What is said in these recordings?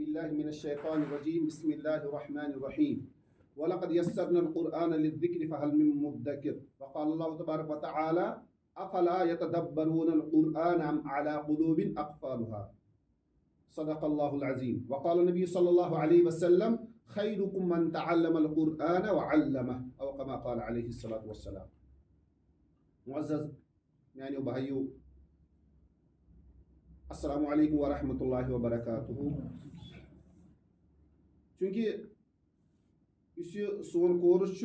بالله من الشيطان الرجيم بسم الله الرحمن الرحيم ولقد يسرنا القرآن للذكر فهل من مدكر وقال الله تبارك وتعالى أفلا يتدبرون القرآن أم على قلوب أقفالها صدق الله العظيم وقال النبي صلى الله عليه وسلم خيركم من تعلم القرآن وعلمه أو كما قال عليه الصلاة والسلام. معزز يعني وبهيو السلام علیکم ورحمۃ اللہ وبرکاتہ. چونکہ اس سون کورس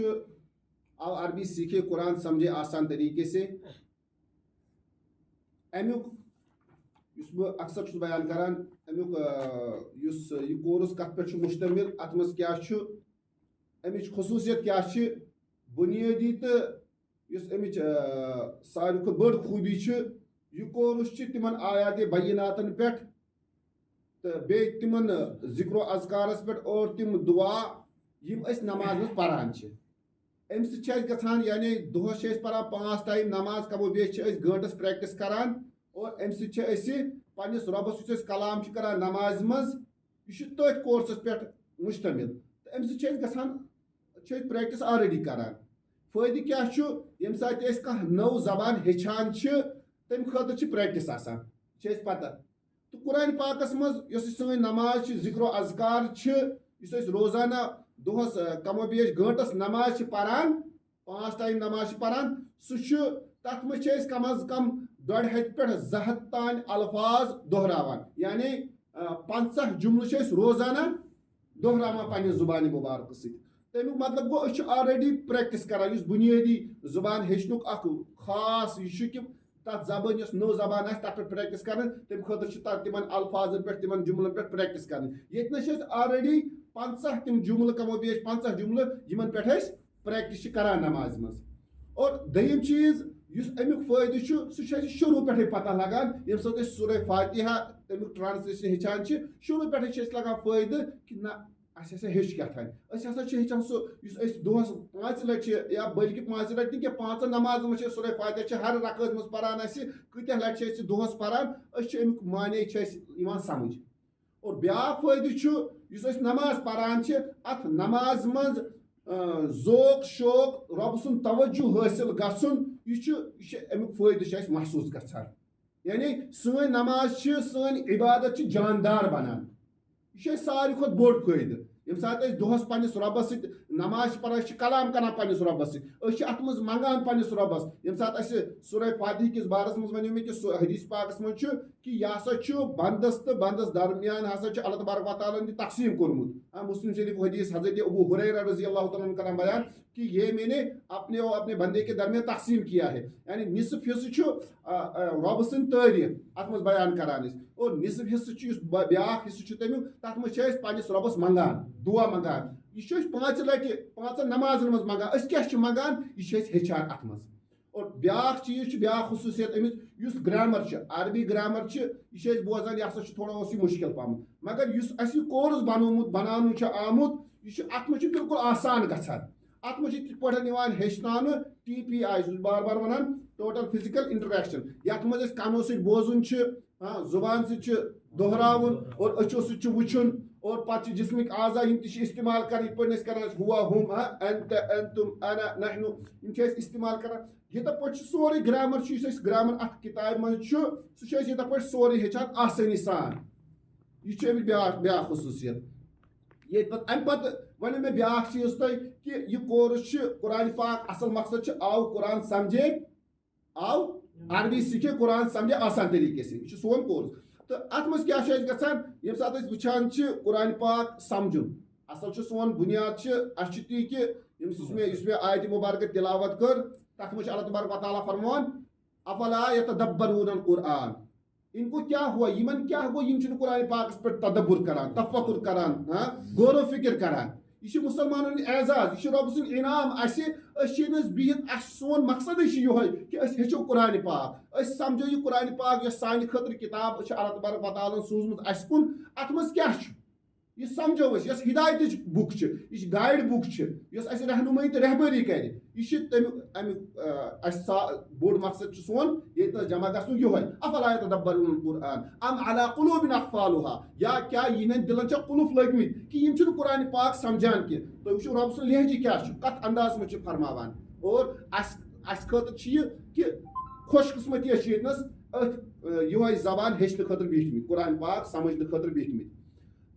آو عربی سیکھے قرآن سمجھے آسان طریقے سے امیک بہ اکثر بیان کران امیک یہ کورس کت پہ مشتمل ات مز کیا امچ خصوصیت کیا بنیادی تو اس امچ ساروی کھت بڑ خوبی یہ کورس تمن آیات بیناتن پہ تو بی تمن ذکر و اذکارس پہ اور تم دعا یم اس نماز مز پران ام سی گھان یعنی دہس پران 5 ٹائم نماز کمو بیش گھنٹس پریکٹس کران اور ام سی پنس ربس یس کلام کران نماز مز یہ تھی کورسس پہ مشتمل تو ام سی گھان پریکٹس آلریڈی کران. فائدہ کیا یم سات نو زبان ہچان تم خاطر پریکٹس آسان پتہ تو قرآن پاکس مز سن نماز ذکر و اذکار اس روزانہ دہس کم و بیش گھنٹس نماز پران 5 ٹائم نماز پران تر مز کم از کم 1.5 پہ 2 ہتھ تان الفاظ دہراوان یعنی 50 جملہ روزانہ دہراوان پنہ زبان مبارک ست. تمیک مطلب گو آلریڈی پریکٹس کران اس بنیادی زبان ہچنک اخ خاص یہ کہ تر زبان اس نو زبان تر پہ پریکٹس کریں تم خاطر تمن الفاظن پہ تمن جملن پہ پریکٹس کریں. یہ آلریڈی 50 تم جملہ کمو بیش 50 جملہ یمن پہ پریکٹس کران نماز مز. اور دیم چیز اس امیک فائدہ سہ شروع پہ پتہ لگان یم سات سورہ فاتحہ تمیک ٹرانسلیشن ہچان شروع پہ لگان فائدہ کہ نہ اس ہچ کیا ہچان سہ دہس 5 لٹ یا بلکہ 5 لٹ کہ 5 نماز مجھ سورہ فاتحہ ہر رکعت مز پران کتیا لٹ دہس پران امیک معنی سمجھ. اور بیاکھ فائدہ نماز پران ات نماز مز ذوق شوق رب سن توجہ حاصل گھن یہ امیک فائدہ محسوس گھان. یعنی سن نماز سن عبادت جاندار بنان یہ ساروی کھت بوڑ فائدہ. یم سات دہس پنس ربس ست نماز پران کلام کران پنس ربس ست ات مز منگان پنس ربس. یم سات سورہ فاتحہ کس بارس مز ونیو مے کہ حدیث پاکس مز کہ یہ ہسا بندس تو بندس درمیان ہسا اللہ تبارک و تعالیٰ نے تقسیم کورمت. مسلم شریف حدیث حضرت ابو ہریرہ رضی اللہ تعالیٰ کران بیان کہ یہ میں نے اپنے اور اپنے بندے کے درمیان تقسیم کیا ہے. یعنی نصف حصہ رب سن تعریف ات مز بیان کران اور نصف حصہ بیاکھ حصہ تمیک تر مز پنس ربس منگان دعا منگان. یہ 5 لٹ 5 نمازن مز منگان کیا منگان یہ ہچان ات مز. اور بیاکھ چیز بیاکھ خصوصیت امس گرامر عربی گرامر یہ بوزان یہ ہسا تھوڑا مشکل پہم مگر اس کورس بنانے آمت یہ ات مجھ بالکل آسان گھان. ات مجھ پہ ہچن TPI بار بار ونان ٹوٹل فزیکل انٹریکشن یت مز کنو سی بوزن زبان سی دہراون اور اچھو سی وچن اور پتہ جسمک اعضاء یم تہ استعمال کران پہ کران ہوا ہم انت انتم انا نحن یم استعمال کران یہ پہ سوری گرامر گرامر ات کتاب من سہ یہ پہ سوری ہچان آسانی سان. یہ بیاکھ خصوصیت. یہ ام پتہ ون میں بیاکھ چیز تہ کہ یہ کورس قرآن پاک اصل مقصد آو قرآن سمجھے آو عربی سیکھے قرآن سمجھے آسان طریقے سے یہ سون کورس. تو ات مز کیا گھان یم سات وچان قرآن پاک سمجھن اصل سون بنیاد تی کہ اس میں آیت مبارکہ تلاوت کر تک مجھ اللہ تبارک و تعالیٰ فرمان افلا یتدبرون القرآن. ان کو کیا ہوا یمن کیا ہوا یم قرآن پاکس پہ تدبر کران تفکر کران غور و فکر کران. یہ مسلمانن اعزاز یہ رب سن انعام بہت سون مقصد یہ کہ ہچو قرآن پاک سمجھو یہ قرآن پاک یہ سانہ خاطر کتاب اللہ تبارک و تعالیٰ سوزمت اس کن ات مز کیا یہ سمجھو اس یس ہدایتچ بک چھ یہ گائیڈ بک چھ یس اس رہنمائی تو رہبری کرِ یہ تم بوڑ مقصد چھ سون یہ جمع گژھن یہوے افلا یتدبرون القرآن ام علی قلوب اقفالها یا کیا یہن دلن چھ قلف لگمت کہ یم چھ قرآن پاک سمجھان کی تو وچھو رب سن لہجہ کیا چھ کت انداز میں چھ فرماوان اور اس خاطر چھ یہ کہ خوش قسمتی چھ یتنس یہ زبان ہیچن خاطر بیٹھمت قرآن پاک سمجھنے خاطر بیٹھمت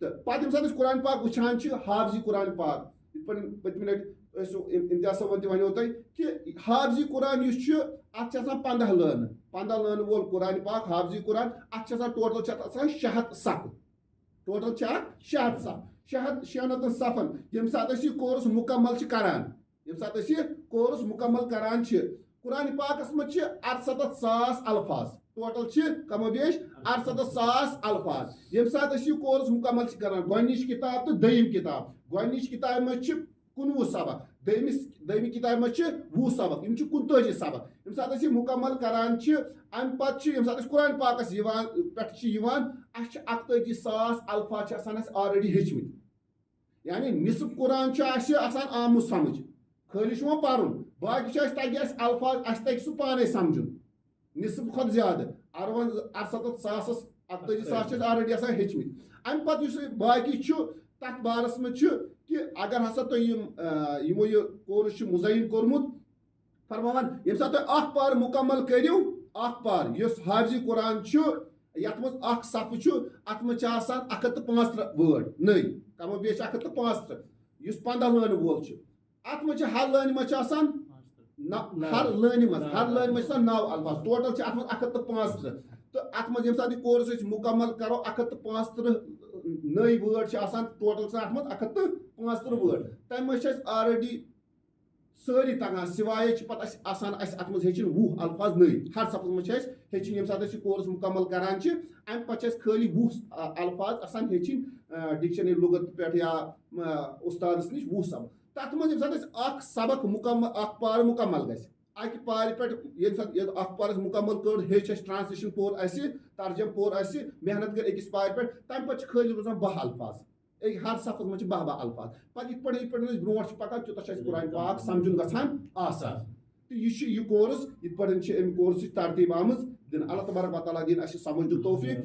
تو پتہ ییٚمہِ ساتہٕ أسۍ قرآن پاک وٕچھان چھِ حافظی قرآن پاک یِتھ پٲٹھۍ پٔتمہِ لٹہِ امتیاز صٲبن تہِ وَنیو تۄہہِ کہِ حافظی قرآن یُس چھُ اَتھ چھِ آسان 15 لٲنہٕ وول قرآن پاک حافظی قرآن اَتھ چھِ آسان ٹوٹل چھِ اَتھ آسان 600 صفہٕ ٹوٹل چھِ اَتھ 600 صفہٕ 600 صفن ییٚمہِ ساتہٕ أسۍ یہِ کورس مُکمل چھِ کران ییٚمہِ ساتہٕ أسۍ یہِ کورس مُکمل کران چھِ قرآن پاکس منٛز چھِ 68,000 الفاظ ٹوٹل چھ کم و بیش 68,000 الفاظ یم سات اس یہ کورس مکمل چھ کران گۄڈنِچ کتاب تو دوٚیِم کتاب گۄڈنِچ کتاب مز چھ 19 سبق دوٚیمہِ کتاب مز چھ 20 سبق یم چھ 39 سبق یم سات اس یہ مکمل کران چھ ام پتہ چھ یم سات اس قرآن پاکس یوان پٮ۪ٹھ چھ یوان اس چھ 41,000 الفاظ چھ آسان اس آلریڈی ہیٚچھمٕتۍ یعنی نصف قرآن چھ اَسہِ آسان آمُت سمجھ خٲلی چھُ وۄنۍ پرُن باقی چھ اَسہِ تگہِ اَسہِ الفاظ اَسہِ تگہِ سُہ پانے سمجھُن نصف کھۄتہٕ زیادٕ 68,000 41,000 چھِ آلریڈی آسان ہیٚچھمٕتۍ امہِ پتہٕ یُس باقی چھُ تتھ بارس منٛز چھُ کہ اگر ہسا تُہۍ یِمو یہِ کورس چھُ مُزعین کوٚرمُت فرماوان ییٚمہِ ساتہٕ تُہۍ اکھ پار مُکمل کٔرِو اکھ پار یُس حافظی قرآن چھُ یتھ منٛز اکھ صفہٕ چھُ اتھ منٛز چھِ آسان 135 وٲڈ نٔے کم و بیش 135 یُس 15 لٲنہٕ وول چھُ اتھ منٛز چھِ ہر لٲنہِ منٛز چھِ آسان ہر لٲنہِ منٛز چھِ آسان 9 الفاظ ٹوٹل چھِ اتھ منٛز 135 تہٕ اتھ منٛز ییٚمہِ ساتہٕ یہِ کورس أسۍ مُکمل کرو 135 نٔے وٲڈ چھِ آسان ٹوٹل چھِ اتھ منٛز 135 وٲڈ تمہِ منٛز چھِ اَسہِ آلریڈی سٲری تگان سوائے چھِ پتہٕ اَسہِ آسان اَسہِ اتھ منٛز ہیٚچھِنۍ 20 الفاظ نٔے ہر صفس منٛز چھِ اَسہِ ہیٚچھِنۍ ییٚمہِ ساتہٕ أسۍ یہِ کورس مُکمل کران چھِ امہِ پتہٕ چھِ اَسہِ خٲلی 20 الفاظ آسان ہیٚچھِنۍ ڈکشنری لغت پٮ۪ٹھ یا استادس نِش 20 سبق تتھ منٛز ییٚمہِ ساتہٕ أسۍ اکھ سبق مُکمل اکھ پار مُکمل گژھِ اکہِ پارِ پٮ۪ٹھ ییٚمہِ ساتہٕ اکھ پار مُکمل کٔر ہیٚچھ اَسہِ ٹرانسلیشن پوٚر اَسہِ ترجم پوٚر اَسہِ محنت کٔر أکِس پارِ پٮ۪ٹھ تمہِ پتہٕ چھِ خٲلی روزان 12 الفاظ ہر صفس منٛز چھِ 12 الفاظ پتہٕ یِتھ پٲٹھۍ أسۍ برونٛٹھ چھِ پکان تیوٗتاہ چھُ اَسہِ قرآن پاک سمجھُن گژھان آسان تہٕ یہِ چھُ یہِ کورس یِتھ پٲٹھۍ چھِ امہِ کورسٕچ ترتیٖب آمٕژ دِنہٕ اللہ تبارک و تعالیٰ دِنۍ اَسہِ سمجھنُک توفیٖق